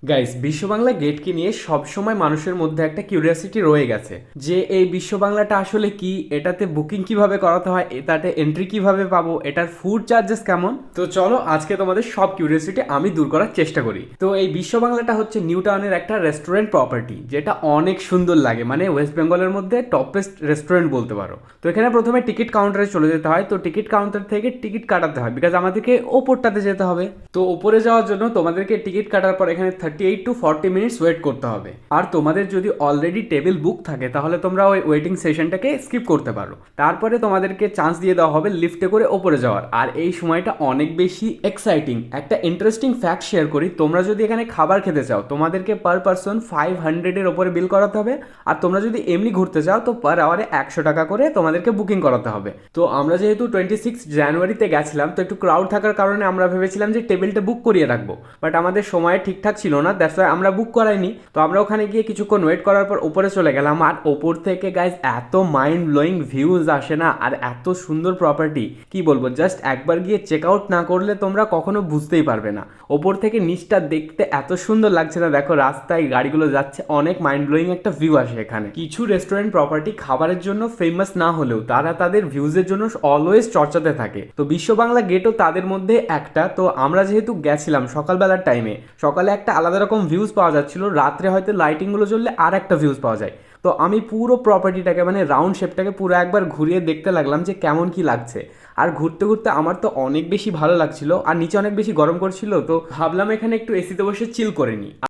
Guys, বিশ্ব বাংলা গেটকে নিয়ে সবসময় মানুষের মধ্যে একটা কিউরিয়াসিটি রয়ে গেছে যে এই বিশ্ব বাংলাটা আসলে কি, এটাতে বুকিং কিভাবে করাতে হয়, এটাতে এন্ট্রি কিভাবে পাবো, এটার ফুড চার্জেস কেমন। তো চলো আজকে তোমাদের সব কিউরিয়াসিটি আমি দূর করার চেষ্টা করি। তো এই বিশ্ব বাংলাটা হচ্ছে নিউ টাউনের একটা রেস্টুরেন্ট প্রপার্টি, যেটা অনেক সুন্দর লাগে, মানে ওয়েস্ট বেঙ্গলের মধ্যে টপেস্ট রেস্টুরেন্ট বলতে পারো। তো এখানে প্রথমে টিকিট কাউন্টারে চলে যেতে হয়, তো টিকিট কাউন্টার থেকে টিকিট কাটাতে হয় বিকজ আমাদেরকে ওপরটাতে যেতে হবে। তো ওপরে যাওয়ার জন্য তোমাদেরকে টিকিট কাটার পর এখানে 38 to 40 মিনিটস ওয়েট করতে হবে। আর তোমাদের যদি অলরেডি টেবিল বুক থাকে তাহলে তোমরা ওই ওয়েটিং সেশনটাকে স্কিপ করতে পারো। তারপরে তোমাদেরকে চান্স দিয়ে দেওয়া হবে লিফটে করে ওপরে যাওয়ার। আর এই সময়টা অনেক বেশি এক্সাইটিং। একটা ইন্টারেস্টিং ফ্যাক্ট শেয়ার করি, তোমরা যদি এখানে খাবার খেতে চাও তোমাদেরকে পার পারসন 500-এর ওপরে বিল করাতে হবে। আর তোমরা যদি এমনি ঘুরতে চাও তো পার আওয়ারে 100 টাকা করে তোমাদেরকে বুকিং করাতে হবে। তো আমরা যেহেতু 26 জানুয়ারিতে গেছিলাম, তো একটু ক্রাউড থাকার কারণে আমরা ভেবেছিলাম যে টেবিলটা বুক করিয়ে রাখবো, বাট আমাদের সময় ঠিকঠাক ছিল না, দ্যাটস ওয়াই আমরা বুক করাইনি। তো আমরা ওখানে গিয়ে কিছুক্ষণ ওয়েট করার পর উপরে চলে গেলাম। আর ওপর থেকে গাইজ এত মাইন্ড ব্লোয়িং ভিউজ আসে না, আর এত সুন্দর প্রপার্টি কি বলবো, জাস্ট একবার গিয়ে চেক আউট না করলে তোমরা কখনো বুঝতেই পারবে না। ওপর থেকে নিচটা দেখতে এত সুন্দর লাগছে না, দেখো রাস্তায় গাড়িগুলো যাচ্ছে, অনেক মাইন্ড ব্লোয়িং একটা ভিউ আসে এখানে। কিছু রেস্টুরেন্ট প্রপার্টি খাবারের জন্য ফেমাস না হলেও তারা তাদের ভিউজের জন্য অলওয়েজ চর্চাতে থাকে। তো বিশ্ব বাংলা গেটও তাদের মধ্যে একটা। তো আমরা যেহেতু গেছিলাম সকালবেলার টাইমে, সকালে একটা আলাদা রকম ভিউজ পাওয়া যাচ্ছিল, রাত্রে হয়তো লাইটিংগুলো জ্বললে আর একটা ভিউজ পাওয়া যায়। তো আমি পুরো প্রপার্টিটাকে মানে রাউন্ড শেপটাকে পুরো একবার ঘুরিয়ে দেখতে লাগলাম যে কেমন কি লাগছে। আর ঘুরতে ঘুরতে আমার তো অনেক বেশি ভালো লাগছিল, আর নিচে অনেক বেশি গরম করছিল, তো ভাবলাম এখানে একটু এসিতে বসে চিল করে নিই।